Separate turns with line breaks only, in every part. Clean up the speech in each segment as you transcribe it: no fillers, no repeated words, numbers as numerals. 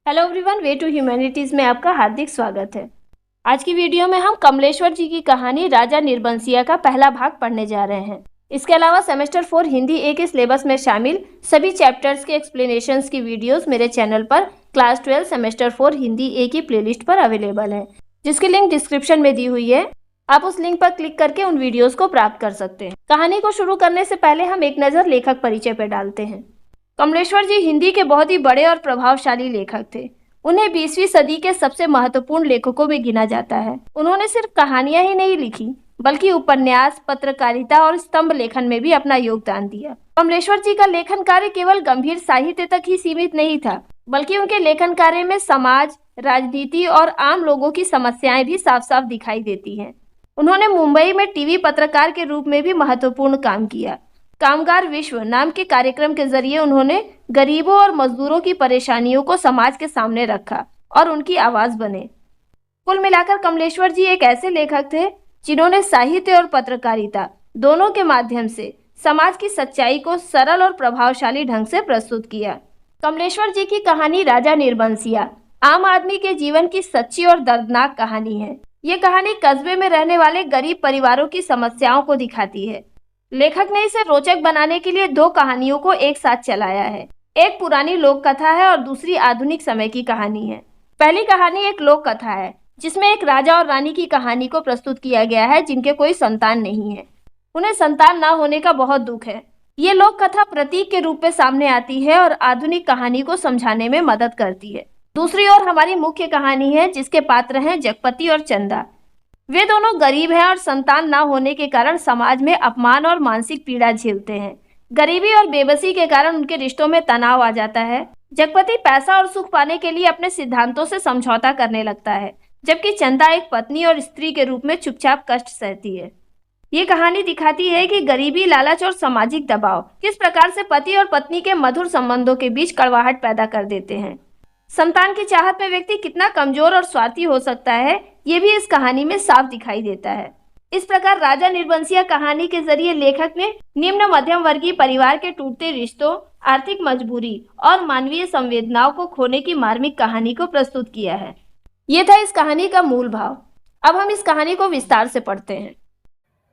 Hello everyone, way to humanities में आपका हार्दिक स्वागत है। आज की वीडियो में हम कमलेश्वर जी की कहानी राजा निर्बंसिया का पहला भाग पढ़ने जा रहे हैं। इसके अलावा सेमेस्टर 4 हिंदी ए के सिलेबस में शामिल सभी चैप्टर्स के एक्सप्लेनेशंस की वीडियोस मेरे चैनल पर क्लास 12 सेमेस्टर 4 हिंदी ए की प्लेलिस्ट पर अवेलेबल है, जिसकी लिंक डिस्क्रिप्शन में दी हुई है। आप उस लिंक पर क्लिक करके उन वीडियोस को प्राप्त कर सकते हैं। कहानी को शुरू करने से पहले हम एक नज़र लेखक परिचय पर डालते हैं। कमलेश्वर जी हिंदी के बहुत ही बड़े और प्रभावशाली लेखक थे। उन्हें 20वीं सदी के सबसे महत्वपूर्ण लेखकों में गिना जाता है। उन्होंने सिर्फ कहानियां ही नहीं लिखी, बल्कि उपन्यास, पत्रकारिता और स्तंभ लेखन में भी अपना योगदान दिया। कमलेश्वर जी का लेखन कार्य केवल गंभीर साहित्य तक ही सीमित नहीं था, बल्कि उनके लेखन कार्य में समाज, राजनीति और आम लोगों की समस्याएं भी साफ साफ दिखाई देती हैं। उन्होंने मुंबई में टीवी पत्रकार के रूप में भी महत्वपूर्ण काम किया। कामगार विश्व नाम के कार्यक्रम के जरिए उन्होंने गरीबों और मजदूरों की परेशानियों को समाज के सामने रखा और उनकी आवाज बने। कुल मिलाकर कमलेश्वर जी एक ऐसे लेखक थे जिन्होंने साहित्य और पत्रकारिता दोनों के माध्यम से समाज की सच्चाई को सरल और प्रभावशाली ढंग से प्रस्तुत किया। कमलेश्वर जी की कहानी राजा निर्बंसिया आम आदमी के जीवन की सच्ची और दर्दनाक कहानी है। ये कहानी कस्बे में रहने वाले गरीब परिवारों की समस्याओं को दिखाती है। लेखक ने इसे रोचक बनाने के लिए दो कहानियों को एक साथ चलाया है। एक पुरानी लोक कथा है और दूसरी आधुनिक समय की कहानी है। पहली कहानी एक लोक कथा है, जिसमें एक राजा और रानी की कहानी को प्रस्तुत किया गया है जिनके कोई संतान नहीं है। उन्हें संतान न होने का बहुत दुख है। ये लोक कथा प्रतीक के रूप में सामने आती है और आधुनिक कहानी को समझाने में मदद करती है। दूसरी ओर हमारी मुख्य कहानी है, जिसके पात्र हैं जगपति और चंदा। वे दोनों गरीब हैं और संतान ना होने के कारण समाज में अपमान और मानसिक पीड़ा झेलते हैं। गरीबी और बेबसी के कारण उनके रिश्तों में तनाव आ जाता है। जगपति पैसा और सुख पाने के लिए अपने सिद्धांतों से समझौता करने लगता है, जबकि चंदा एक पत्नी और स्त्री के रूप में चुपचाप कष्ट सहती है। ये कहानी दिखाती है कि गरीबी, लालच और सामाजिक दबाव किस प्रकार से पति और पत्नी के मधुर संबंधों के बीच कड़वाहट पैदा कर देते हैं। संतान की चाहत में व्यक्ति कितना कमजोर और स्वार्थी हो सकता है, ये भी इस कहानी में साफ दिखाई देता है। इस प्रकार राजा निर्बंसिया कहानी के जरिए लेखक ने निम्न मध्यम वर्गीय परिवार के टूटते रिश्तों, आर्थिक मजबूरी और मानवीय संवेदनाओं को खोने की मार्मिक कहानी को प्रस्तुत किया है। ये था इस कहानी का मूल भाव। अब हम इस कहानी को विस्तार से पढ़ते हैं।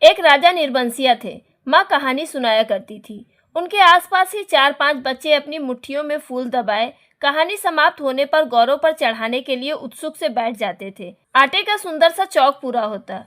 एक राजा निर्बंसिया थे। माँ कहानी सुनाया करती थी। उनके आसपास ही 4-5 बच्चे अपनी मुट्ठियों में फूल दबाए कहानी समाप्त होने पर गौरों पर चढ़ाने के लिए उत्सुक से बैठ जाते थे। आटे का सुंदर सा चौक पूरा होता।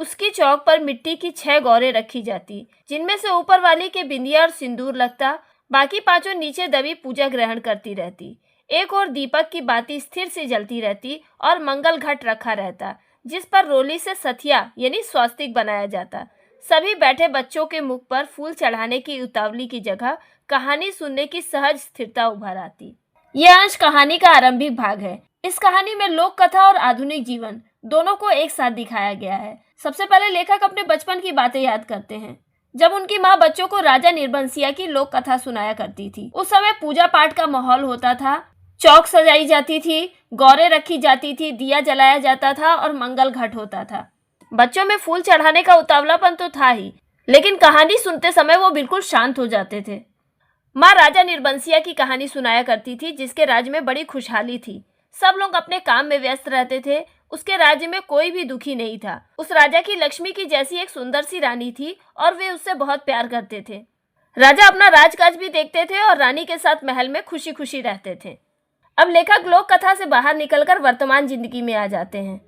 उसकी चौक पर मिट्टी की 6 गौरें रखी जाती, जिनमें से ऊपर वाली के बिंदिया और सिंदूर लगता। बाकी 5 नीचे दबी पूजा ग्रहण करती रहती। एक और दीपक की बाती स्थिर से जलती रहती और मंगल घट रखा रहता, जिस पर रोली से सथिया यानी स्वास्तिक बनाया जाता। सभी बैठे बच्चों के मुख पर फूल चढ़ाने की उतावली की जगह कहानी सुनने की सहज स्थिरता उभर आती। यह अंश कहानी का आरंभिक भाग है। इस कहानी में लोक कथा और आधुनिक जीवन दोनों को एक साथ दिखाया गया है। सबसे पहले लेखक अपने बचपन की बातें याद करते हैं, जब उनकी माँ बच्चों को राजा निर्बंसिया की लोक कथा सुनाया करती थी। उस समय पूजा पाठ का माहौल होता था, चौक सजाई जाती थी, गौरें रखी जाती थी, दिया जलाया जाता था और मंगल घट होता था। बच्चों में फूल चढ़ाने का उतावलापन तो था ही, लेकिन कहानी सुनते समय वो बिल्कुल शांत हो जाते थे। माँ राजा निर्बंसिया की कहानी सुनाया करती थी, जिसके राज्य में बड़ी खुशहाली थी। सब लोग अपने काम में व्यस्त रहते थे। उसके राज्य में कोई भी दुखी नहीं था। उस राजा की लक्ष्मी की जैसी एक सुंदर सी रानी थी और वे उससे बहुत प्यार करते थे। राजा अपना राजकाज भी देखते थे और रानी के साथ महल में खुशी खुशी रहते थे। अब लेखक लोक कथा से बाहर निकलकर वर्तमान जिंदगी में आ जाते हैं।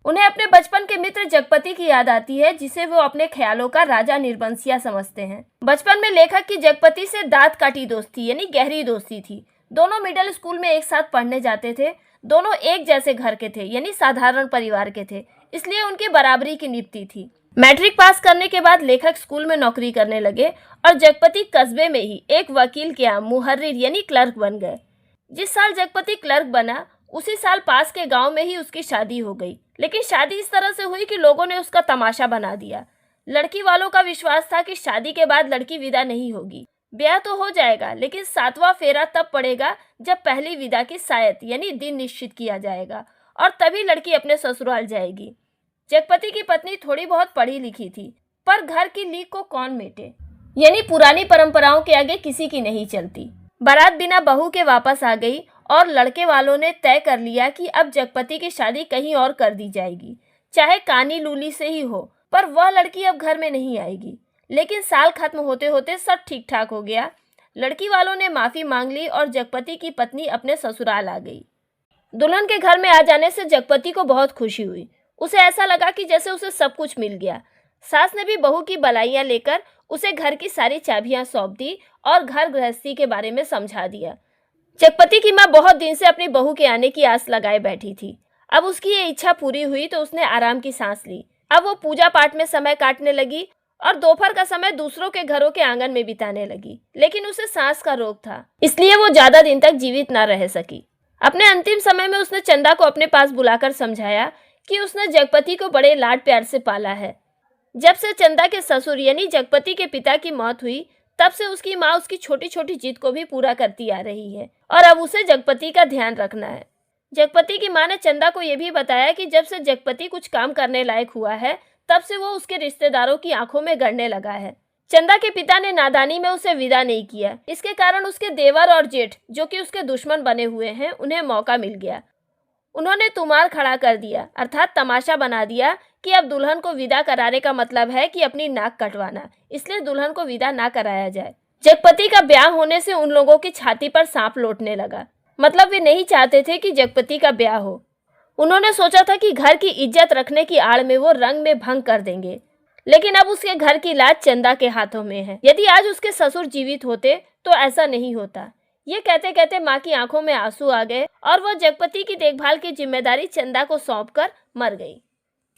उन्हें अपने बचपन के मित्र जगपति की याद आती है, जिसे वो अपने ख्यालों का राजा निर्बंसिया समझते हैं। बचपन में लेखक की जगपति से दांत काटी दोस्ती यानी गहरी दोस्ती थी। दोनों मिडिल स्कूल में एक साथ पढ़ने जाते थे। दोनों एक जैसे घर के थे यानी साधारण परिवार के थे, इसलिए उनकी बराबरी की निभती थी। मैट्रिक पास करने के बाद लेखक स्कूल में नौकरी करने लगे और जगपति कस्बे में ही एक वकील के यहाँ मुहर्रिर यानी क्लर्क बन गए। जिस साल जगपति क्लर्क बना, उसी साल पास के गांव में ही उसकी शादी हो गई। लेकिन शादी इस तरह से हुई कि लोगों ने उसका तमाशा बना दिया। लड़की वालों का विश्वास था कि शादी के बाद लड़की विदा नहीं होगी। ब्याह तो हो जाएगा, लेकिन 7वां फेरा तब पड़ेगा जब पहली विदा की सायत यानी दिन निश्चित किया जाएगा और तभी लड़की अपने ससुराल जाएगी। जगपति की पत्नी थोड़ी बहुत पढ़ी लिखी थी, पर घर की लीक को कौन मेटे, यानी पुरानी परंपराओं के आगे किसी की नहीं चलती। बारात बिना बहू के वापस आ गई और लड़के वालों ने तय कर लिया कि अब जगपति की शादी कहीं और कर दी जाएगी, चाहे कानी लूली से ही हो, पर वह लड़की अब घर में नहीं आएगी। लेकिन साल खत्म होते होते सब ठीक ठाक हो गया। लड़की वालों ने माफी मांग ली और जगपति की पत्नी अपने ससुराल आ गई। दुल्हन के घर में आ जाने से जगपति को बहुत खुशी हुई। उसे ऐसा लगा कि जैसे उसे सब कुछ मिल गया। सास ने भी बहू की बलाइयां लेकर उसे घर की सारी चाबियां सौंप दी और घर गृहस्थी के बारे में समझा दिया। जगपति की माँ बहुत दिन से अपनी बहू के आने की आस लगाए बैठी थी। अब उसकी ये इच्छा पूरी हुई तो उसने आराम की सांस ली। अब वो पूजा पाठ में समय काटने लगी और दोपहर का समय दूसरों के घरों के आंगन में बिताने लगी। लेकिन उसे सांस का रोग था, इसलिए वो ज्यादा दिन तक जीवित न रह सकी। अपने अंतिम समय में उसने चंदा को अपने पास बुलाकर समझाया कि उसने जगपति को बड़े लाड प्यार से पाला है। जब से चंदा के ससुर यानी जगपति के पिता की मौत हुई, तब से उसकी माँ उसकी छोटी छोटी जिद को भी पूरा करती आ रही है और अब उसे जगपति का ध्यान रखना है। जगपति की माँ ने चंदा को यह भी बताया कि जब से जगपति कुछ काम करने लायक हुआ है, तब से वो उसके रिश्तेदारों की आंखों में गड़ने लगा है। चंदा के पिता ने नादानी में उसे विदा नहीं किया। इसके कारण उसके देवर और जेठ, जो कि उसके दुश्मन बने हुए हैं, उन्हें मौका मिल गया। उन्होंने तुमार खड़ा कर दिया, अर्थात तमाशा बना दिया कि अब दुल्हन को विदा कराने का मतलब है कि अपनी नाक कटवाना, इसलिए दुल्हन को विदा ना कराया जाए। जगपति का ब्याह होने से उन लोगों की छाती पर सांप लौटने लगा। मतलब वे नहीं चाहते थे कि जगपति का ब्याह हो। उन्होंने सोचा था कि घर की इज्जत रखने की आड़ में वो रंग में भंग कर देंगे, लेकिन अब उसके घर की लाज चंदा के हाथों में है। यदि आज उसके ससुर जीवित होते तो ऐसा नहीं होता। ये कहते कहते माँ की आंखों में आंसू आ गए और वो जगपति की देखभाल की जिम्मेदारी चंदा को सौंपकर मर गई।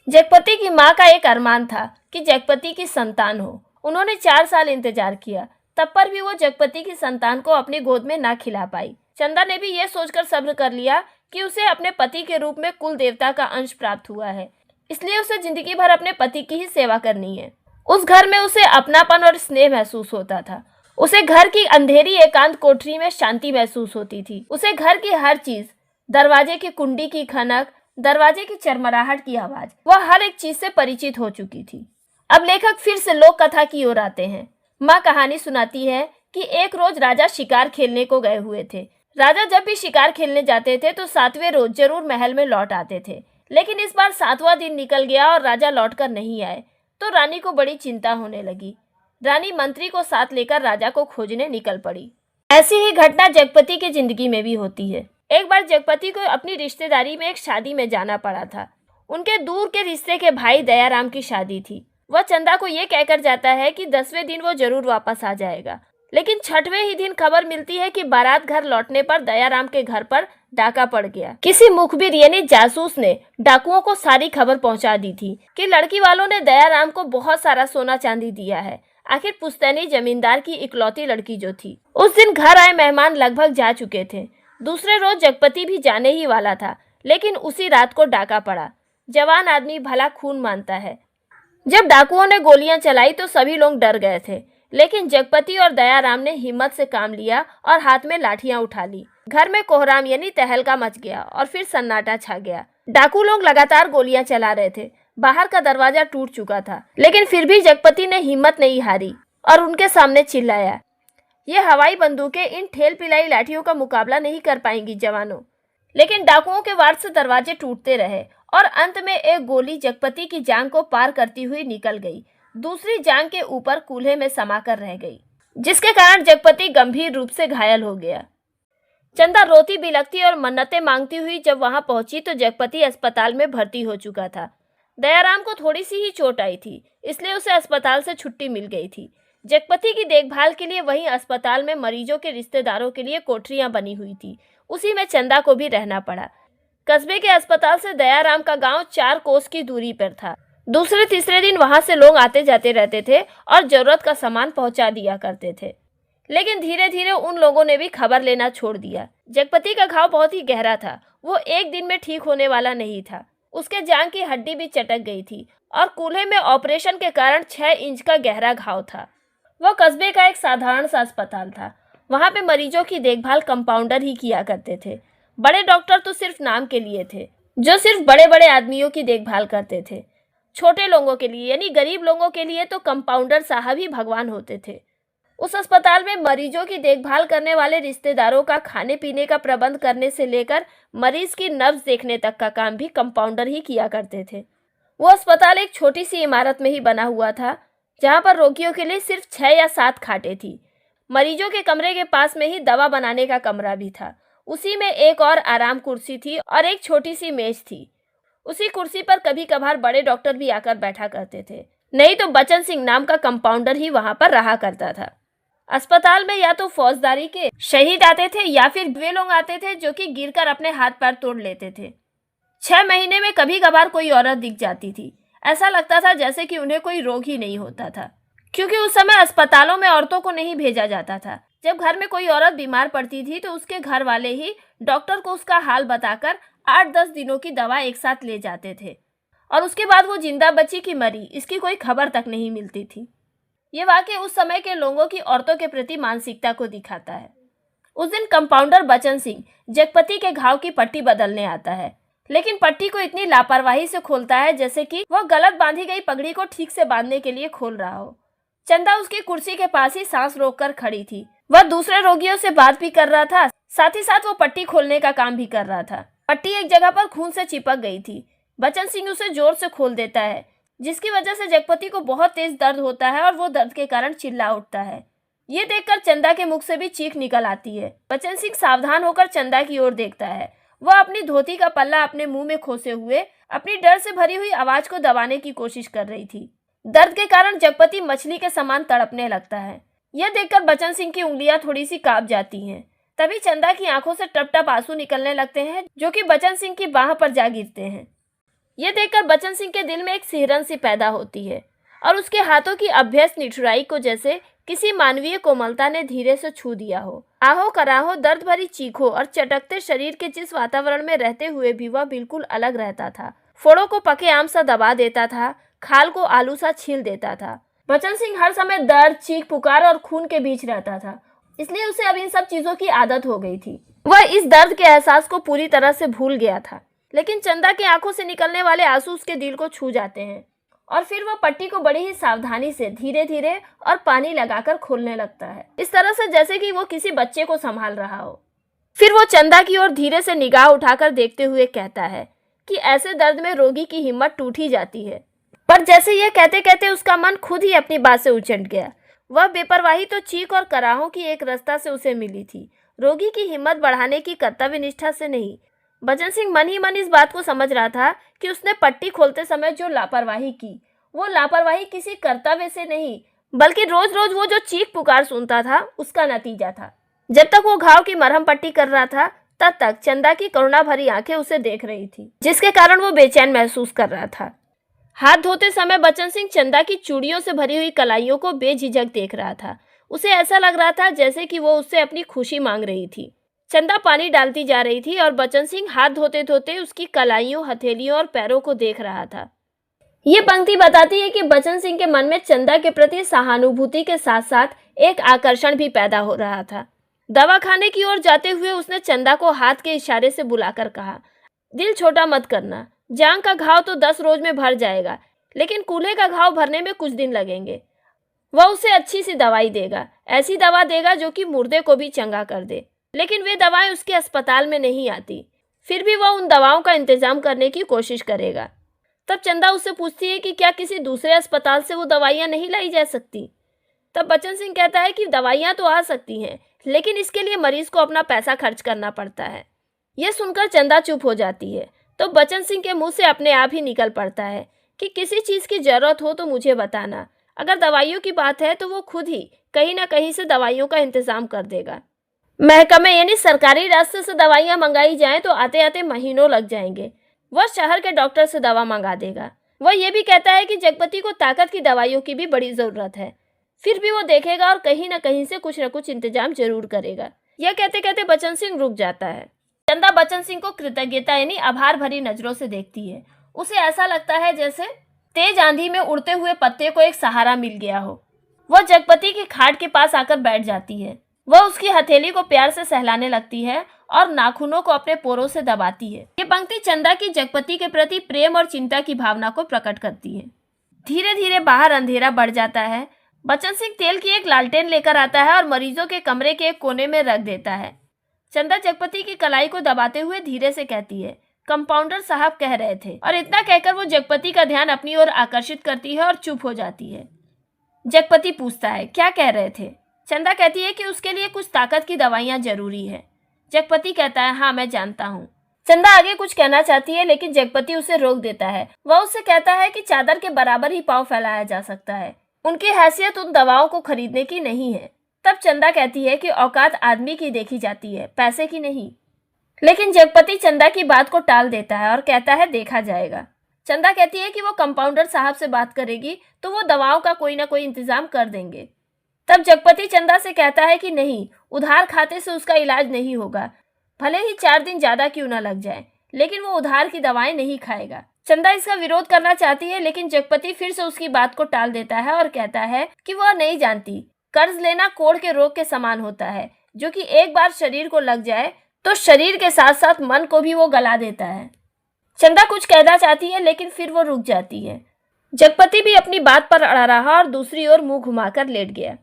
जगपति की माँ का एक अरमान था कि जगपति की संतान हो। उन्होंने 4 साल इंतजार किया, तब पर भी वो जगपति की संतान को अपनी गोद में ना खिला पाई। चंदा ने भी ये सोचकर सब्र कर लिया कि उसे अपने पति के रूप में कुल देवता का अंश प्राप्त हुआ है, इसलिए उसे जिंदगी भर अपने पति की ही सेवा करनी है। उस घर में उसे अपनापन और स्नेह महसूस होता था। उसे घर की अंधेरी एकांत कोठरी में शांति महसूस होती थी। उसे घर की हर चीज, दरवाजे की कुंडी की खनक, दरवाजे की चरमराहट की आवाज, वह हर एक चीज से परिचित हो चुकी थी। अब लेखक फिर से लोक कथा की ओर आते हैं। माँ कहानी सुनाती है कि एक रोज राजा शिकार खेलने को गए हुए थे। राजा जब भी शिकार खेलने जाते थे तो 7वें रोज जरूर महल में लौट आते थे, लेकिन इस बार 7वां दिन निकल गया और राजा लौटकर नहीं आए तो रानी को बड़ी चिंता होने लगी। रानी मंत्री को साथ लेकर राजा को खोजने निकल पड़ी। ऐसी ही घटना जगपति की जिंदगी में भी होती है। एक बार जगपति को अपनी रिश्तेदारी में एक शादी में जाना पड़ा था। उनके दूर के रिश्ते के भाई दयाराम की शादी थी। वह चंदा को ये कहकर जाता है कि 10वें दिन वो जरूर वापस आ जाएगा, लेकिन 6वें ही दिन खबर मिलती है कि बारात घर लौटने पर दयाराम के घर पर डाका पड़ गया। किसी मुखबिर यानी जासूस ने डाकुओं को सारी खबर पहुंचा दी थी कि लड़की वालों ने दयाराम को बहुत सारा सोना चांदी दिया है। आखिर पुश्तैनी जमींदार की इकलौती लड़की जो थी। उस दिन घर आए मेहमान लगभग जा चुके थे। दूसरे रोज जगपति भी जाने ही वाला था, लेकिन उसी रात को डाका पड़ा। जवान आदमी भला खून मानता है। जब डाकुओं ने गोलियां चलाई तो सभी लोग डर गए थे, लेकिन जगपति और दयाराम ने हिम्मत से काम लिया और हाथ में लाठियां उठा ली। घर में कोहराम यानी तहलका मच गया और फिर सन्नाटा छा गया। डाकू लोग लगातार गोलियां चला रहे थे। बाहर का दरवाजा टूट चुका था, लेकिन फिर भी जगपति ने हिम्मत नहीं हारी और उनके सामने चिल्लाया, ये हवाई बंदूकें इन ठेल पिलाई लाठियों का मुकाबला नहीं कर पाएंगी जवानों। लेकिन डाकुओं के वार से दरवाजे टूटते रहे और अंत में एक गोली जगपति की जांघ को पार करती हुई निकल गई। दूसरी जांघ के ऊपर कूल्हे में समाकर रह गई, जिसके कारण जगपति गंभीर रूप से घायल हो गया। चंदा रोती बिलखती और मन्नतें मांगती हुई जब वहां पहुंची तो जगपति अस्पताल में भर्ती हो चुका था। दयाराम को थोड़ी सी ही चोट आई थी, इसलिए उसे अस्पताल से छुट्टी मिल गई थी। जगपति की देखभाल के लिए वहीं अस्पताल में मरीजों के रिश्तेदारों के लिए कोठरियां बनी हुई थी। उसी में चंदा को भी रहना पड़ा। कस्बे के अस्पताल से दयाराम का गांव 4 कोस की दूरी पर था। दूसरे तीसरे दिन वहां से लोग आते जाते रहते थे और जरूरत का सामान पहुंचा दिया करते थे। लेकिन धीरे धीरे उन लोगों ने भी खबर लेना छोड़ दिया। जगपति का घाव बहुत ही गहरा था। वो एक दिन में ठीक होने वाला नहीं था। उसके जांघ की हड्डी भी चटक गई थी और कूल्हे में ऑपरेशन के कारण 6 इंच का गहरा घाव था। वह कस्बे का एक साधारण सा अस्पताल था। वहां पे मरीजों की देखभाल कंपाउंडर ही किया करते थे। बड़े डॉक्टर तो सिर्फ नाम के लिए थे, जो सिर्फ बड़े बड़े आदमियों की देखभाल करते थे। छोटे लोगों के लिए यानी गरीब लोगों के लिए तो कंपाउंडर साहब ही भगवान होते थे। उस अस्पताल में मरीजों की देखभाल करने वाले रिश्तेदारों का खाने पीने का प्रबंध करने से लेकर मरीज की नब्ज देखने तक का काम भी कंपाउंडर ही किया करते थे। वो अस्पताल एक छोटी सी इमारत में ही बना हुआ था, जहां पर रोगियों के लिए सिर्फ 6 या 7 खाटें थी। मरीजों के कमरे के पास में ही दवा बनाने का कमरा भी था। उसी में एक और आराम कुर्सी थी और एक छोटी सी मेज थी। उसी कुर्सी पर कभी कभार बड़े डॉक्टर भी आकर बैठा करते थे, नहीं तो बचन सिंह नाम का कंपाउंडर ही वहां पर रहा करता था। अस्पताल में या तो फौजदारी के शहीद आते थे या फिर वे लोग आते थे जो कि गिरकर अपने हाथ पैर तोड़ लेते थे। 6 महीने में कभी कभार कोई औरत दिख जाती थी। ऐसा लगता था जैसे कि उन्हें कोई रोग ही नहीं होता था, क्योंकि उस समय अस्पतालों में औरतों को नहीं भेजा जाता था। जब घर में कोई औरत बीमार पड़ती थी तो उसके घर वाले ही डॉक्टर को उसका हाल बताकर 8-10 दिनों की दवा एक साथ ले जाते थे, और उसके बाद वो जिंदा बची कि मरी, इसकी कोई खबर तक नहीं मिलती थी। ये वाकई उस समय के लोगों की औरतों के प्रति मानसिकता को दिखाता है। उस दिन कंपाउंडर बचन सिंह जगपति के घाव की पट्टी बदलने आता है, लेकिन पट्टी को इतनी लापरवाही से खोलता है जैसे कि वह गलत बांधी गई पगड़ी को ठीक से बांधने के लिए खोल रहा हो। चंदा उसकी कुर्सी के पास ही सांस रोककर खड़ी थी। वह दूसरे रोगियों से बात भी कर रहा था, साथ ही साथ वो पट्टी खोलने का काम भी कर रहा था। पट्टी एक जगह पर खून से चिपक गई थी। बचन सिंह उसे जोर से खोल देता है, जिसकी वजह से जगपति को बहुत तेज दर्द होता है और वो दर्द के कारण चिल्ला उठता है। ये देखकर चंदा के मुख से भी चीख निकल आती है। बचन सिंह सावधान होकर चंदा की ओर देखता है। वह अपनी धोती का पल्ला अपने मुंह में खोसे हुए अपनी डर से भरी हुई आवाज को दबाने की कोशिश कर रही थी। दर्द के कारण जगपति मछली के समान तड़पने लगता है। यह देखकर बचन सिंह की उंगलियां थोड़ी सी कांप जाती हैं। तभी चंदा की आंखों से टप टप आंसू निकलने लगते हैं, जो कि बचन सिंह की बाह पर जा गिरते हैं। यह देखकर बचन सिंह के दिल में एक सिहरन सी पैदा होती है और उसके हाथों की अभ्यस्त निठुराई को जैसे किसी मानवीय कोमलता ने धीरे से छू दिया हो। आहो कराहो, दर्द भरी चीखों और चटकते शरीर के जिस वातावरण में रहते हुए भी वह बिल्कुल अलग रहता था। फोड़ों को पके आम सा दबा देता था, खाल को आलू सा छील देता था। बचन सिंह हर समय दर्द, चीख पुकार और खून के बीच रहता था, इसलिए उसे अब इन सब चीजों की आदत हो गई थी। वह इस दर्द के एहसास को पूरी तरह से भूल गया था, लेकिन चंदा की आंखों से निकलने वाले आंसू उसके दिल को छू जाते हैं और फिर वह पट्टी को बड़ी ही सावधानी से धीरे धीरे और पानी लगाकर खोलने लगता है, इस तरह से जैसे कि वो किसी बच्चे को संभाल रहा हो। फिर वो चंदा की ओर धीरे से निगाह उठाकर देखते हुए कहता है कि ऐसे दर्द में रोगी की हिम्मत टूट ही जाती है। पर जैसे यह कहते कहते उसका मन खुद ही अपनी बात से उचट गया। वह बेपरवाही तो चीख और कराहों की एक रास्ता से उसे मिली थी, रोगी की हिम्मत बढ़ाने की कर्तव्य निष्ठा से नहीं। बचन सिंह मन ही मन इस बात को समझ रहा था कि उसने पट्टी खोलते समय जो लापरवाही की, वो लापरवाही किसी कर्तव्य से नहीं, बल्कि रोज रोज वो जो चीख पुकार सुनता था उसका नतीजा था। जब तक वो घाव की मरहम पट्टी कर रहा था, तब तक चंदा की करुणा भरी आंखें उसे देख रही थी, जिसके कारण वो बेचैन महसूस कर रहा था। हाथ धोते समय बचन सिंह चंदा की चूड़ियों से भरी हुई कलाइयों को बेझिझक देख रहा था। उसे ऐसा लग रहा था जैसे कि वो उससे अपनी खुशी मांग रही थी। चंदा पानी डालती जा रही थी और बचन सिंह हाथ धोते धोते उसकी कलाइयों, हथेलियों और पैरों को देख रहा था। ये पंक्ति बताती है कि बचन सिंह के मन में चंदा के प्रति सहानुभूति के साथ साथ एक आकर्षण भी पैदा हो रहा था। दवा खाने की ओर जाते हुए उसने चंदा को हाथ के इशारे से बुलाकर कहा, दिल छोटा मत करना, जांग का घाव तो 10 रोज में भर जाएगा, लेकिन कूल्हे का घाव भरने में कुछ दिन लगेंगे। वह उसे अच्छी सी दवाई देगा, ऐसी दवा देगा जो कि मुर्दे को भी चंगा कर दे। लेकिन वे दवाएं उसके अस्पताल में नहीं आती, फिर भी वह उन दवाओं का इंतजाम करने की कोशिश करेगा। तब चंदा उससे पूछती है कि क्या किसी दूसरे अस्पताल से वो दवाइयाँ नहीं लाई जा सकती। तब बचन सिंह कहता है कि दवाइयाँ तो आ सकती हैं, लेकिन इसके लिए मरीज को अपना पैसा खर्च करना पड़ता है। यह सुनकर चंदा चुप हो जाती है, तो बचन सिंह के मुंह से अपने आप ही निकल पड़ता है कि किसी चीज़ की ज़रूरत हो तो मुझे बताना। अगर दवाइयों की बात है तो वो खुद ही कहीं ना कहीं से दवाइयों का इंतज़ाम कर देगा। महकमे यानी सरकारी रास्ते से दवाइयाँ मंगाई जाएं तो आते आते महीनों लग जाएंगे। वह शहर के डॉक्टर से दवा मंगा देगा। वह ये भी कहता है कि जगपति को ताकत की दवाइयों की भी बड़ी ज़रूरत है, फिर भी वो देखेगा और कहीं ना कहीं से कुछ न कुछ इंतजाम जरूर करेगा। यह कहते कहते बचन सिंह रुक जाता है। चंदा बचन सिंह को कृतज्ञता यानी आभार भरी नजरों से देखती है। उसे ऐसा लगता है जैसे तेज आंधी में उड़ते हुए पत्ते को एक सहारा मिल गया हो। वह जगपति की खाट के पास आकर बैठ जाती है। वह उसकी हथेली को प्यार से सहलाने लगती है और नाखूनों को अपने पोरों से दबाती है। ये पंक्ति चंदा की जगपति के प्रति प्रेम और चिंता की भावना को प्रकट करती है। धीरे धीरे बाहर अंधेरा बढ़ जाता है। बचन सिंह तेल की एक लालटेन लेकर आता है और मरीजों के कमरे के एक कोने में रख देता है। चंदा जगपति की कलाई को दबाते हुए धीरे से कहती है, कंपाउंडर साहब कह रहे थे, और इतना कहकर वो जगपति का ध्यान अपनी ओर आकर्षित करती है और चुप हो जाती है। जगपति पूछता है, क्या कह रहे थे? चंदा कहती है कि उसके लिए कुछ ताकत की दवाइयां जरूरी है। जगपति कहता है, हाँ मैं जानता हूँ। चंदा आगे कुछ कहना चाहती है लेकिन जगपति उसे रोक देता है। वह उससे कहता है कि चादर के बराबर ही पांव फैलाया जा सकता है, उनकी हैसियत उन दवाओं को खरीदने की नहीं है। तब चंदा कहती है कि औकात आदमी की देखी जाती है, पैसे की नहीं। लेकिन जगपति चंदा की बात को टाल देता है और कहता है, देखा जाएगा। चंदा कहती है कि वो कंपाउंडर साहब से बात करेगी तो वो दवाओं का कोई ना कोई इंतजाम कर देंगे। तब जगपति चंदा से कहता है कि नहीं, उधार खाते से उसका इलाज नहीं होगा, भले ही 4 दिन ज्यादा क्यों ना लग जाए, लेकिन वो उधार की दवाएं नहीं खाएगा। चंदा इसका विरोध करना चाहती है लेकिन जगपति फिर से उसकी बात को टाल देता है और कहता है कि वह नहीं जानती, कर्ज लेना कोढ़ के रोग के समान होता है, जो कि एक बार शरीर को लग जाए तो शरीर के साथ साथ मन को भी वो गला देता है। चंदा कुछ कहना चाहती है लेकिन फिर वो रुक जाती है। जगपति भी अपनी बात पर अड़ा रहा और दूसरी ओर मुंह घुमाकर लेट गया।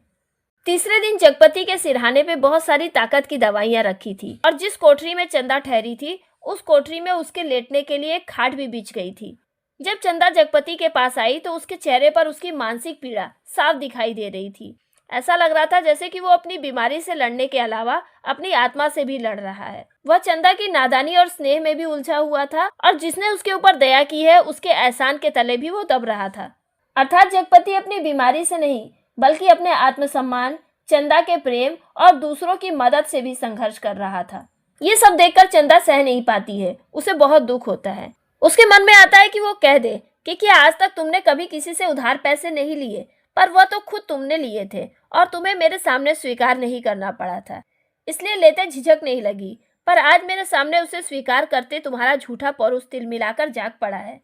तीसरे दिन जगपति के सिरहाने पे बहुत सारी ताकत की दवाइयां रखी थी और जिस कोठरी में चंदा ठहरी थी उस कोठरी में उसके लेटने के लिए एक खाट भी बिछ गई थी। जब चंदा जगपति के पास आई तो उसके चेहरे पर उसकी मानसिक पीड़ा साफ दिखाई दे रही थी। ऐसा लग रहा था जैसे कि वो अपनी बीमारी से लड़ने के अलावा अपनी आत्मा से भी लड़ रहा है। वह चंदा की नादानी और स्नेह में भी उलझा हुआ था और जिसने उसके ऊपर दया की है उसके एहसान के तले भी वो दब रहा था। अर्थात जगपति अपनी बीमारी से नहीं बल्कि अपने आत्मसम्मान, चंदा के प्रेम और दूसरों की मदद से भी संघर्ष कर रहा था। ये सब देखकर चंदा सह नहीं पाती है, उसे बहुत दुख होता है। उसके मन में आता है कि वो कह दे कि क्या आज तक तुमने कभी किसी से उधार पैसे नहीं लिए, पर वह तो खुद तुमने लिए थे और तुम्हें मेरे सामने स्वीकार नहीं करना पड़ा था, इसलिए लेते झिझक नहीं लगी, पर आज मेरे सामने उसे स्वीकार करते तुम्हारा झूठा पौरुष तिल मिलाकर जाग पड़ा है।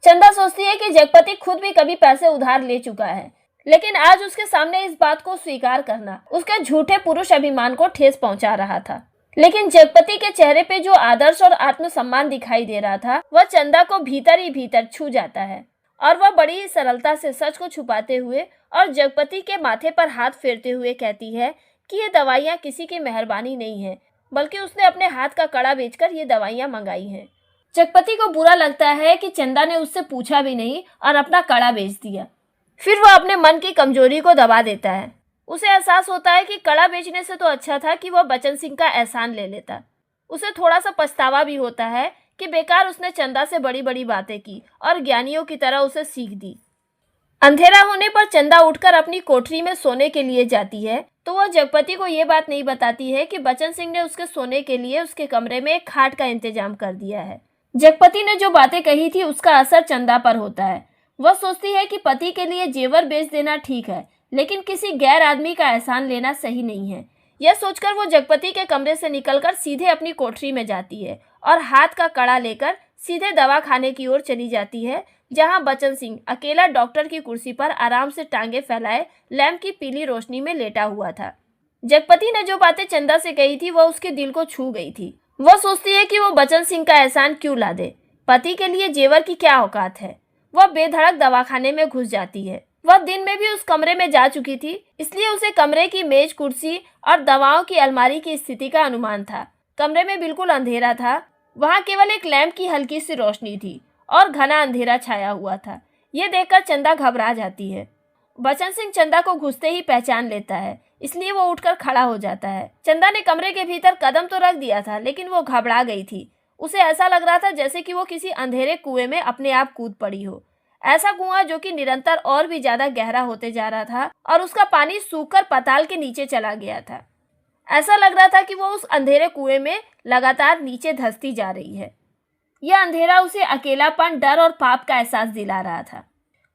चंदा सोचती है कि जगपति खुद भी कभी पैसे उधार ले चुका है, लेकिन आज उसके सामने इस बात को स्वीकार करना उसके झूठे पुरुष अभिमान को ठेस पहुंचा रहा था। लेकिन जगपति के चेहरे पे जो आदर्श और आत्मसम्मान दिखाई दे रहा था वह चंदा को भीतर ही भीतर छू जाता है और वह बड़ी ही सरलता से सच को छुपाते हुए और जगपति के माथे पर हाथ फेरते हुए कहती है कि ये दवाइयाँ किसी की मेहरबानी नहीं है, बल्कि उसने अपने हाथ का कड़ा बेचकर ये दवाइयाँ मंगाई हैं। जगपति को बुरा लगता है कि चंदा ने उससे पूछा भी नहीं और अपना कड़ा बेच दिया। फिर वह अपने मन की कमजोरी को दबा देता है। उसे एहसास होता है कि कड़ा बेचने से तो अच्छा था कि वह बचन सिंह का एहसान ले लेता। उसे थोड़ा सा पछतावा भी होता है कि बेकार उसने चंदा से बड़ी बड़ी बातें की और ज्ञानियों की तरह उसे सीख दी। अंधेरा होने पर चंदा उठकर अपनी कोठरी में सोने के लिए जाती है तो वह जगपति को ये बात नहीं बताती है कि बचन सिंह ने उसके सोने के लिए उसके कमरे में एक खाट का इंतजाम कर दिया है। जगपति ने जो बातें कही थी उसका असर चंदा पर होता है। वह सोचती है कि पति के लिए जेवर बेच देना ठीक है, लेकिन किसी गैर आदमी का एहसान लेना सही नहीं है। यह सोचकर वो जगपति के कमरे से निकलकर सीधे अपनी कोठरी में जाती है और हाथ का कड़ा लेकर सीधे दवा खाने की ओर चली जाती है, जहां बचन सिंह अकेला डॉक्टर की कुर्सी पर आराम से टांगे फैलाए लैंप की पीली रोशनी में लेटा हुआ था। जगपति ने जो बातें चंदा से कही थी वह उसके दिल को छू गई थी। वह सोचती है कि वो बचन सिंह का एहसान क्यों ला दे, पति के लिए जेवर की क्या औकात है। वह बेधड़क दवाखाने में घुस जाती है। वह दिन में भी उस कमरे में जा चुकी थी, इसलिए उसे कमरे की मेज, कुर्सी और दवाओं की अलमारी की स्थिति का अनुमान था। कमरे में बिल्कुल अंधेरा था, वहां केवल एक लैंप की हल्की सी रोशनी थी और घना अंधेरा छाया हुआ था। यह देखकर चंदा घबरा जाती है। बचन सिंह चंदा को घुसते ही पहचान लेता है, इसलिए वो उठकर खड़ा हो जाता है। चंदा ने कमरे के भीतर कदम तो रख दिया था, लेकिन वो घबरा गई थी। उसे ऐसा लग रहा था जैसे कि वो किसी अंधेरे कुएं में अपने आप कूद पड़ी हो। ऐसा कुआं जो कि निरंतर और भी ज्यादा गहरा होते जा रहा था और उसका पानी सूखकर पाताल के नीचे चला गया था। ऐसा लग रहा था कि वो उस अंधेरे कुएं में लगातार नीचे धंसती जा रही है। यह अंधेरा उसे अकेलापन, डर और पाप का एहसास दिला रहा था।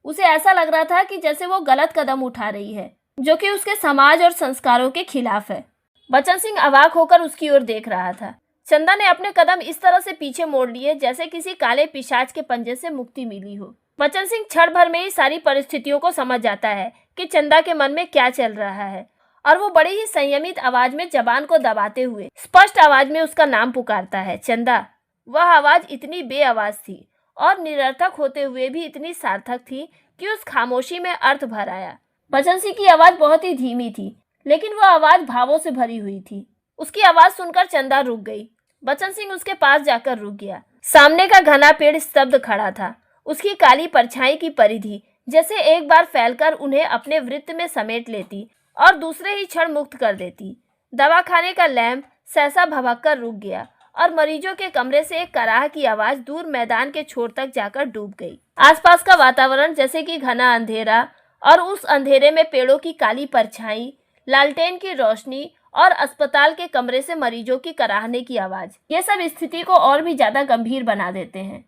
उसे ऐसा लग रहा था कि जैसे वो गलत कदम उठा रही है, जो कि उसके समाज और संस्कारों के खिलाफ है। बचन सिंह अवाक होकर उसकी ओर देख रहा था। चंदा ने अपने कदम इस तरह से पीछे मोड़ लिए जैसे किसी काले पिशाच के पंजे से मुक्ति मिली हो। बचन सिंह क्षण भर में ही सारी परिस्थितियों को समझ जाता है कि चंदा के मन में क्या चल रहा है, और वो बड़ी ही संयमित आवाज में जबान को दबाते हुए स्पष्ट आवाज में उसका नाम पुकारता है, चंदा। वह आवाज इतनी बेआवाज थी और निरर्थक होते हुए भी इतनी सार्थक थी कि उस खामोशी में अर्थ भर आया। बचन सिंह की आवाज बहुत ही धीमी थी, लेकिन वह आवाज भावों से भरी हुई थी। उसकी आवाज सुनकर चंदा रुक गई। बचन सिंह उसके पास जाकर रुक गया। सामने का घना पेड़ स्तब्ध खड़ा था। उसकी काली परछाई की परिधि जैसे एक बार फैलकर उन्हें अपने वृत्त में समेट लेती और दूसरे ही क्षण मुक्त कर देती। दवाखाने का लैंप सहसा भभककर रुक गया और मरीजों के कमरे से एक कराह की आवाज दूर मैदान के छोर तक जाकर डूब गई। आसपास का वातावरण जैसे कि घना अंधेरा, और उस अंधेरे में पेड़ों की काली परछाई, लालटेन की रोशनी और अस्पताल के कमरे से मरीजों की कराहने की आवाज, ये सब स्थिति को और भी ज्यादा गंभीर बना देते हैं।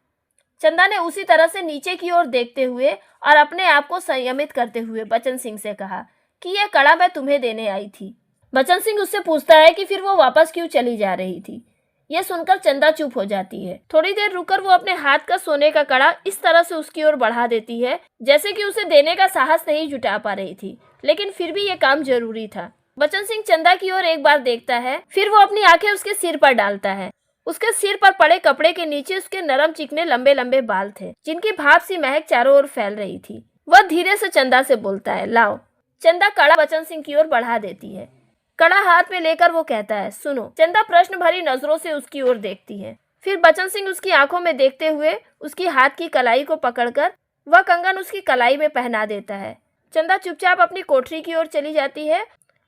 चंदा ने उसी तरह से नीचे की ओर देखते हुए और अपने आप को संयमित करते हुए बचन सिंह से कहा कि यह कड़ा मैं तुम्हें देने आई थी। बचन सिंह उससे पूछता है कि फिर वो वापस क्यों चली जा रही थी। यह सुनकर चंदा चुप हो जाती है। थोड़ी देर रुककर वो अपने हाथ का सोने का कड़ा इस तरह से उसकी ओर बढ़ा देती है जैसे कि उसे देने का साहस नहीं जुटा पा रही थी, लेकिन फिर भी ये काम जरूरी था। बचन सिंह चंदा की ओर एक बार देखता है, फिर वो अपनी आंखें उसके सिर पर डालता है। उसके सिर पर पड़े कपड़े के नीचे उसके नरम चिकने लंबे लंबे बाल थे, जिनकी भाप सी महक चारों ओर फैल रही थी। वह धीरे से चंदा से बोलता है, लाओ। चंदा कड़ा बचन सिंह की ओर बढ़ा देती है। कड़ा हाथ में लेकर वो कहता है, सुनो। चंदा प्रश्न भरी नजरों से उसकी ओर देखती है। फिर बचन सिंह उसकी आंखों में देखते हुए उसकी हाथ की कलाई को पकड़कर वह कंगन उसकी कलाई में पहना देता है। चंदा चुपचाप अपनी कोठरी की ओर चली जाती है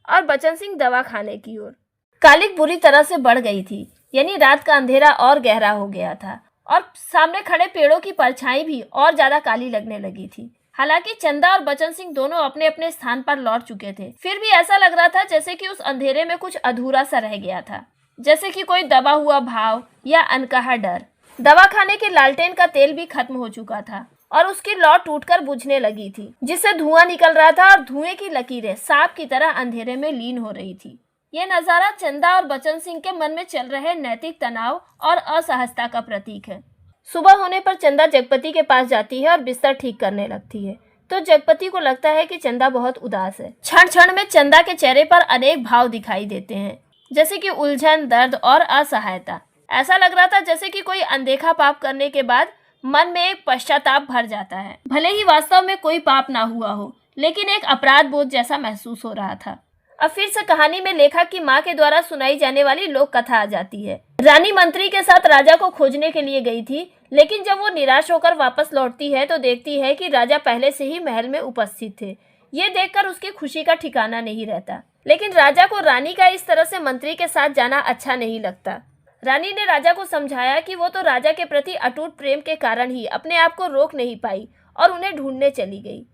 और बचन सिंह दवा खाने की ओर। कालिक बुरी तरह से बढ़ गई थी, यानी रात का अंधेरा और गहरा हो गया था और सामने खड़े पेड़ों की परछाई भी और ज्यादा काली लगने लगी थी। हालांकि चंदा और बचन सिंह दोनों अपने अपने स्थान पर लौट चुके थे, फिर भी ऐसा लग रहा था जैसे कि उस अंधेरे में कुछ अधूरा सा रह गया था, जैसे कि कोई दबा हुआ भाव या अनकहा डर। दवाखाने के लालटेन का तेल भी खत्म हो चुका था और उसकी लौ टूटकर बुझने लगी थी, जिससे धुआं निकल रहा था और धुएं की लकीरें सांप की तरह अंधेरे में लीन हो रही थी। यह नजारा चंदा और बचन सिंह के मन में चल रहे नैतिक तनाव और असहजता का प्रतीक है। सुबह होने पर चंदा जगपति के पास जाती है और बिस्तर ठीक करने लगती है, तो जगपति को लगता है कि चंदा बहुत उदास है। क्षण क्षण में चंदा के चेहरे पर अनेक भाव दिखाई देते हैं, जैसे कि उलझन, दर्द और असहायता। ऐसा लग रहा था जैसे कि कोई अनदेखा पाप करने के बाद मन में एक पश्चाताप भर जाता है। भले ही वास्तव में कोई पाप ना हुआ हो, लेकिन एक अपराध बोध जैसा महसूस हो रहा था। अब फिर से कहानी में लेखक की माँ के द्वारा सुनाई जाने वाली लोक कथा आ जाती है। रानी मंत्री के साथ राजा को खोजने के लिए गई थी, लेकिन जब वो निराश होकर वापस लौटती है तो देखती है कि राजा पहले से ही महल में उपस्थित थे। ये देखकर उसकी खुशी का ठिकाना नहीं रहता, लेकिन राजा को रानी का इस तरह से मंत्री के साथ जाना अच्छा नहीं लगता। रानी ने राजा को समझाया कि वो तो राजा के प्रति अटूट प्रेम के कारण ही अपने आप को रोक नहीं पाई और उन्हें ढूंढने चली गई।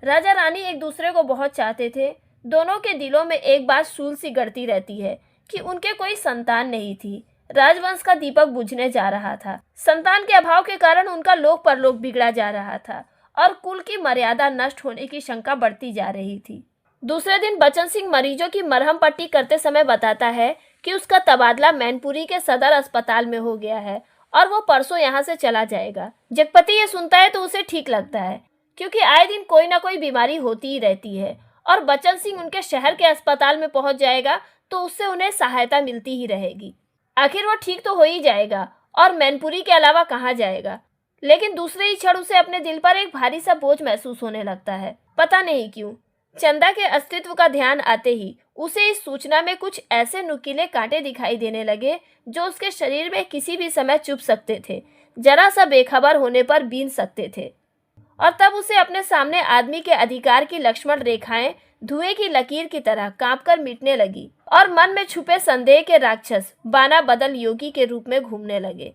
राजा रानी एक दूसरे को बहुत चाहते थे। दोनों के दिलों में एक बात शूल सी गढ़ती रहती है कि उनके कोई संतान नहीं थी। राजवंश का दीपक बुझने जा रहा था। संतान के अभाव के कारण उनका लोक परलोक बिगड़ा जा रहा था और कुल की मर्यादा नष्ट होने की शंका बढ़ती जा रही थी। दूसरे दिन बचन सिंह मरीजों की मरहम पट्टी करते समय बताता है कि उसका तबादला मैनपुरी के सदर अस्पताल में हो गया है और वो परसों यहाँ से चला जाएगा। जगपति ये सुनता है तो उसे ठीक लगता है, क्योंकि आए दिन कोई ना कोई बीमारी होती ही रहती है और बचन सिंह उनके शहर के अस्पताल में पहुंच जाएगा तो उससे उन्हें सहायता मिलती ही रहेगी। आखिर वो ठीक तो हो ही जाएगा और मैनपुरी के अलावा कहाँ जाएगा। लेकिन दूसरे ही क्षण उसे अपने दिल पर एक भारी सा बोझ महसूस होने लगता है। पता नहीं क्यों चंदा के अस्तित्व का ध्यान आते ही उसे इस सूचना में कुछ ऐसे नुकीले कांटे दिखाई देने लगे जो उसके शरीर में किसी भी समय चुभ सकते थे, जरा सा बेखबर होने पर बीन सकते थे। और तब उसे अपने सामने आदमी के अधिकार की लक्ष्मण रेखाएं धुएं की लकीर की तरह कांपकर मिटने लगी और मन में छुपे संदेह के राक्षस बाना बदल योगी के रूप में घूमने लगे।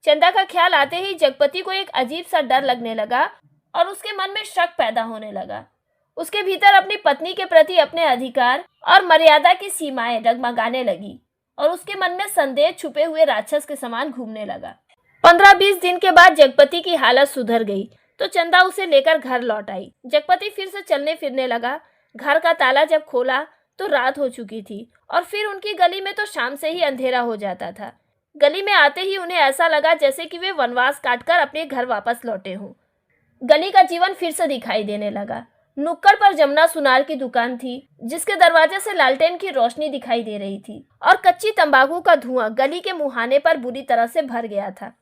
चंदा का ख्याल आते ही जगपति को एक अजीब सा डर लगने लगा और उसके मन में शक पैदा होने लगा। उसके भीतर अपनी पत्नी के प्रति अपने अधिकार और मर्यादा की सीमाएं डगमगाने लगी और उसके मन में संदेह छुपे हुए राक्षस के समान घूमने लगा। 15-20 दिन के बाद जगपति की हालत सुधर गई तो चंदा उसे लेकर घर लौट आई। जगपति फिर से चलने फिरने लगा। घर का ताला जब खोला तो रात हो चुकी थी और फिर उनकी गली में तो शाम से ही अंधेरा हो जाता था। गली में आते ही उन्हें ऐसा लगा जैसे कि वे वनवास काटकर अपने घर वापस लौटे हों। गली का जीवन फिर से दिखाई देने लगा। नुक्कड़ पर जमुना सुनार की दुकान थी, जिसके दरवाजे से लालटेन की रोशनी दिखाई दे रही थी और कच्ची तंबाकू का धुआं गली के मुहाने पर बुरी तरह से भर गया था।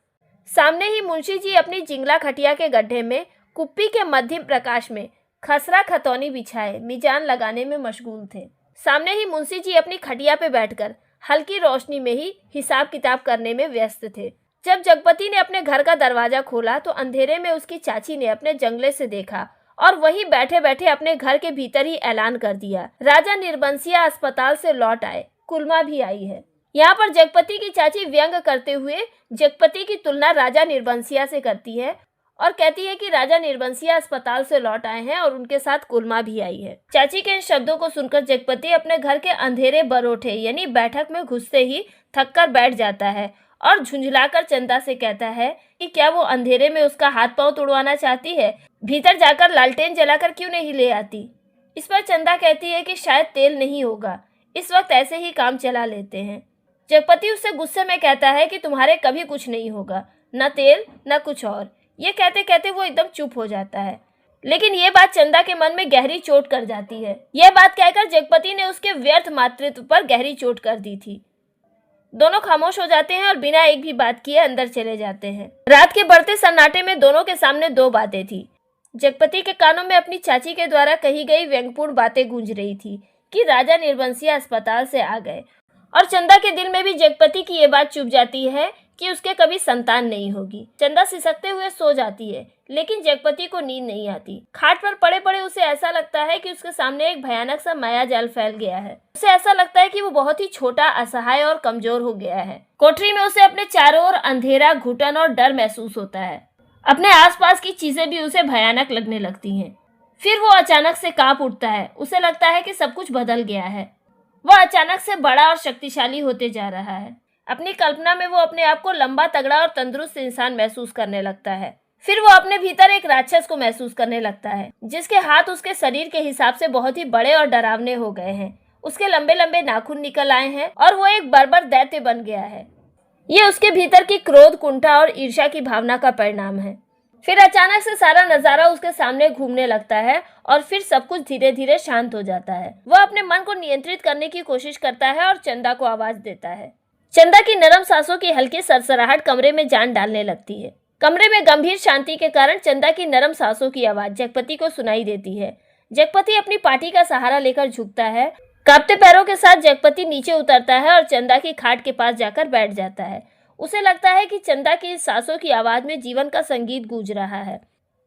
सामने ही मुंशी जी अपनी जिंगला खटिया के गड्ढे में कुप्पी के मध्यम प्रकाश में खसरा खतौनी बिछाए मिजान लगाने में मशगूल थे। सामने ही मुंशी जी अपनी खटिया पे बैठकर हल्की रोशनी में ही हिसाब किताब करने में व्यस्त थे। जब जगपति ने अपने घर का दरवाजा खोला तो अंधेरे में उसकी चाची ने अपने जंगले से देखा और वहीं बैठे बैठे अपने घर के भीतर ही ऐलान कर दिया, राजा निर्बंसिया अस्पताल से लौट आए, कुलमा भी आई है। यहाँ पर जगपति की चाची व्यंग करते हुए जगपति की तुलना राजा निर्बंसिया से करती है और कहती है कि राजा निर्बंसिया अस्पताल से लौट आए हैं और उनके साथ कुलमा भी आई है। चाची के इन शब्दों को सुनकर जगपति अपने घर के अंधेरे बरोठे यानी बैठक में घुसते ही थक कर बैठ जाता है और झुंझलाकर चंदा से कहता है कि क्या वो अंधेरे में उसका हाथ पांव तोड़वाना चाहती है, भीतर जाकर लालटेन जलाकर क्यों नहीं ले आती। इस पर चंदा कहती है कि शायद तेल नहीं होगा, इस वक्त ऐसे ही काम चला लेते हैं। जगपति उससे गुस्से में कहता है कि तुम्हारे कभी कुछ नहीं होगा, न तेल न कुछ और। ये कहते कहते वो एकदम चुप हो जाता है, लेकिन ये बात चंदा के मन में गहरी चोट कर जाती है। यह बात कहकर जगपति ने उसके व्यर्थ मातृत्व पर गहरी चोट कर दी थी। दोनों खामोश हो जाते हैं और बिना एक भी बात किए अंदर चले जाते हैं। रात के बढ़ते सन्नाटे में दोनों के सामने दो बातें थी। जगपति के कानों में अपनी चाची के द्वारा कही गई व्यंग्यपूर्ण बातें गूंज रही थी कि राजा निर्बंसिया अस्पताल से आ गए, और चंदा के दिल में भी जगपति की ये बात चुभ जाती है कि उसके कभी संतान नहीं होगी। चंदा सिसकते हुए सो जाती है, लेकिन जगपति को नींद नहीं आती। खाट पर पड़े पड़े उसे ऐसा लगता है कि उसके सामने एक भयानक सा माया जाल फैल गया है। उसे ऐसा लगता है कि वो बहुत ही छोटा, असहाय और कमजोर हो गया है। कोठरी में उसे अपने चारों ओर अंधेरा, घुटन और डर महसूस होता है। अपने आसपास की चीजें भी उसे भयानक लगने लगती हैं। फिर वो अचानक से कांप उठता है। उसे लगता है कि सब कुछ बदल गया है। वह अचानक से बड़ा और शक्तिशाली होते जा रहा है। अपनी कल्पना में वो अपने आप को लंबा, तगड़ा और तंदुरुस्त इंसान महसूस करने लगता है। फिर वो अपने भीतर एक राक्षस को महसूस करने लगता है, जिसके हाथ उसके शरीर के हिसाब से बहुत ही बड़े और डरावने हो गए हैं। उसके लंबे लंबे नाखून निकल आए हैं और वो एक बर्बर दैत्य बन गया है। ये उसके भीतर की क्रोध, कुंठा और ईर्ष्या की भावना का परिणाम है। फिर अचानक से सारा नजारा उसके सामने घूमने लगता है और फिर सब कुछ धीरे धीरे शांत हो जाता है। वह अपने मन को नियंत्रित करने की कोशिश करता है और चंदा को आवाज देता है। चंदा की नरम सांसों की हल्की सरसराहट कमरे में जान डालने लगती है। कमरे में गंभीर शांति के कारण चंदा की नरम सांसों की आवाज जगपति को सुनाई देती है। जगपति अपनी पाटी का सहारा लेकर झुकता है। कांपते पैरों के साथ जगपति नीचे उतरता है और चंदा की खाट के पास जाकर बैठ जाता है। उसे लगता है कि चंदा की इस सांसों की आवाज में जीवन का संगीत गूंज रहा है।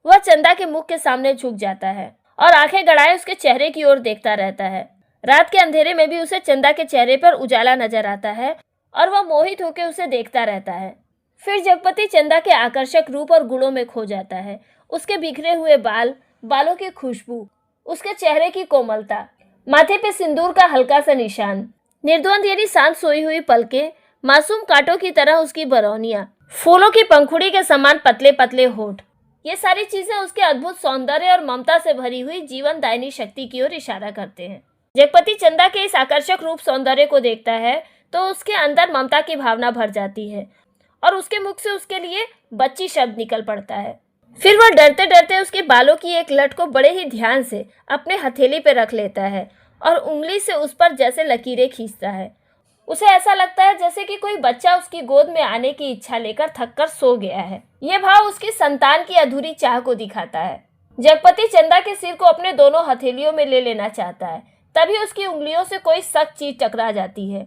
वह चंदा के मुख के सामने झुक जाता है और आंखें गड़ाए उसके चेहरे की ओर देखता रहता है। रात के अंधेरे में भी उसे चंदा के चेहरे पर उजाला नजर आता है और वह मोहित होकर उसे देखता रहता है। फिर जगपति चंदा के आकर्षक रूप और गुणों में खो जाता है। उसके बिखरे हुए बाल, बालों की खुशबू, उसके चेहरे की कोमलता, माथे पे सिंदूर का हल्का सा निशान, निर्द्वंद यानी शांत सोई हुई पलकें, मासूम कांटों की तरह उसकी बरौनियां, फूलों की पंखुड़ी के समान पतले पतले होठ, ये सारी चीजें उसके अद्भुत सौंदर्य और ममता से भरी हुई जीवनदायिनी शक्ति की ओर इशारा करते हैं। जगपति चंदा के इस आकर्षक रूप सौंदर्य को देखता है तो उसके अंदर ममता की भावना भर जाती है और उसके मुख से उसके लिए बच्ची शब्द निकल पड़ता है। फिर वह डरते डरते उसके बालों की एक लट को बड़े ही ध्यान से अपने हथेली पे रख लेता है और उंगली से उस पर जैसे लकीरें खींचता है। उसे ऐसा लगता है जैसे कि कोई बच्चा उसकी गोद में आने की इच्छा लेकर थककर सो गया है। यह भाव उसकी संतान की अधूरी चाह को दिखाता है। जगपति चंदा के सिर को अपने दोनों हथेलियों में ले लेना चाहता है, तभी उसकी उंगलियों से कोई सख्त चीज टकरा जाती है।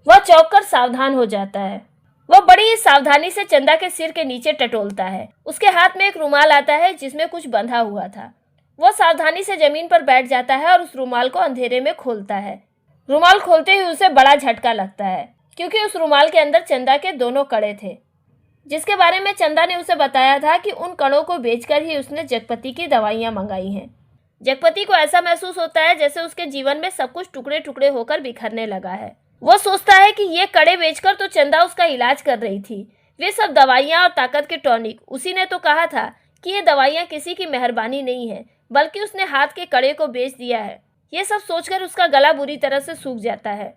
वह चौंक कर सावधान हो जाता है। वह बड़ी ही सावधानी से चंदा के सिर के नीचे टटोलता है। उसके हाथ में एक रुमाल आता है जिसमें कुछ बंधा हुआ था। वह सावधानी से जमीन पर बैठ जाता है और उस रुमाल को अंधेरे में खोलता है। रुमाल खोलते ही उसे बड़ा झटका लगता है, क्योंकि उस रुमाल के अंदर चंदा के दोनों कड़े थे, जिसके बारे में चंदा ने उसे बताया था कि उन कड़ों को बेचकर ही उसने जगपति की दवाइयां मंगाई हैं। जगपति को ऐसा महसूस होता है जैसे उसके जीवन में सब कुछ टुकड़े टुकड़े होकर बिखरने लगा है। वो सोचता है कि ये कड़े बेचकर तो चंदा उसका इलाज कर रही थी। वे सब दवाइयाँ और ताकत के टॉनिक। उसी ने तो कहा था कि ये दवाइयाँ किसी की मेहरबानी नहीं है, बल्कि उसने हाथ के कड़े को बेच दिया है। ये सब सोचकर उसका गला बुरी तरह से सूख जाता है।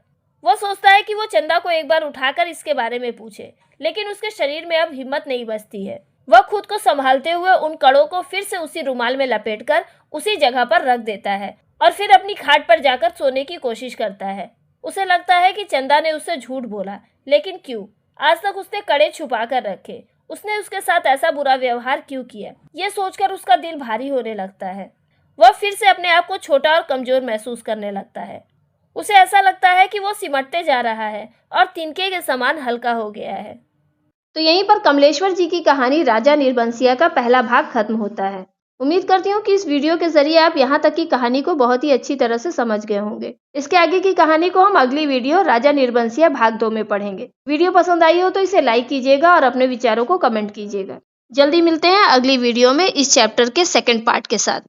वो सोचता है कि वो चंदा को एक बार उठाकर इसके बारे में पूछे, लेकिन उसके शरीर में अब हिम्मत नहीं बचती है। वह खुद को संभालते हुए उन कड़ों को फिर से उसी रुमाल में लपेटकर उसी जगह पर रख देता है और फिर अपनी खाट पर जाकर सोने की कोशिश करता है। उसे लगता है कि चंदा ने उससे झूठ बोला, लेकिन क्यों? आज तक उसने कड़े छुपा कर रखे। उसने उसके साथ ऐसा बुरा व्यवहार क्यों किया? ये सोचकर उसका दिल भारी होने लगता है। वह फिर से अपने आप को छोटा और कमजोर महसूस करने लगता है। उसे ऐसा लगता है कि वो सिमटते जा रहा है और तिनके के समान हल्का हो गया है। तो यहीं पर कमलेश्वर जी की कहानी राजा निर्बंसिया का पहला भाग खत्म होता है। उम्मीद करती हूँ कि इस वीडियो के जरिए आप यहाँ तक की कहानी को बहुत ही अच्छी तरह से समझ गए होंगे। इसके आगे की कहानी को हम अगली वीडियो राजा निर्बंसिया भाग 2 में पढ़ेंगे। वीडियो पसंद आई हो तो इसे लाइक कीजिएगा और अपने विचारों को कमेंट कीजिएगा। जल्दी मिलते हैं अगली वीडियो में इस चैप्टर के सेकंड पार्ट के साथ।